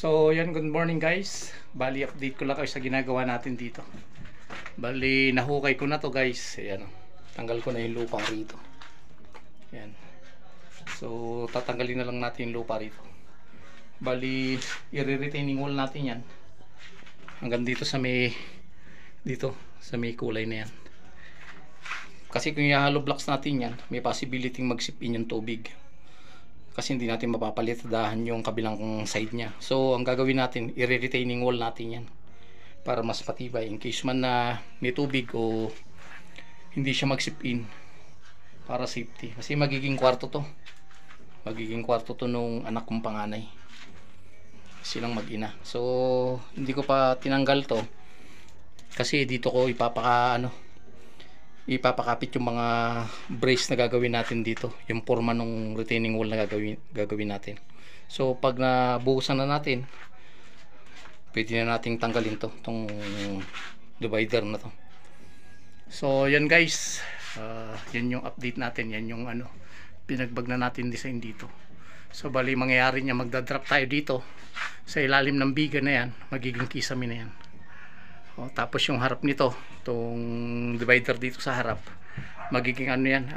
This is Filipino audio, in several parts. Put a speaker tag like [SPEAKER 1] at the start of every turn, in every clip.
[SPEAKER 1] So, yan, good morning guys. Bali, update ko lang kayo sa ginagawa natin dito. Bali, nahukay ko na to guys. Ayan, tanggal ko na yung lupa rito. Ayan. So, tatanggalin na lang natin yung lupa rito. Bali, i-retaining wall natin yan. Hanggang dito sa may, sa may kulay na yan. Kasi kung i-hollow blocks natin yan, may possibility mag-sip in yung tubig. Kasi hindi natin mapapalitahan yung kabilang side nya. So ang gagawin natin, i-retaining wall natin yan para mas matibay in case man na may tubig o hindi siya mag-sip in, para safety. Kasi magiging kwarto to nung anak kong panganay, silang mag-ina. So hindi ko pa tinanggal to kasi dito ko ipapakapit yung mga brace na gagawin natin dito, yung forma ng retaining wall na gagawin natin. So pag nabuhusan na natin, pwede na nating tanggalin tong divider na to. So yan guys, yan yung update natin, yan yung pinagbag na natin design dito. So bali mangyayari niya, magdadrop tayo dito sa ilalim ng biga na yan, magiging kisame na yan. Tapos yung harap nito, itong divider dito sa harap, magiging yan,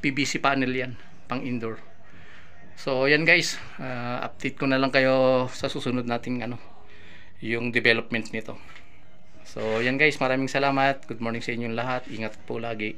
[SPEAKER 1] PVC panel yan, pang indoor. So yan guys, update ko na lang kayo sa susunod nating yung development nito. So yan guys, maraming salamat. Good morning sa inyong lahat. Ingat po lagi.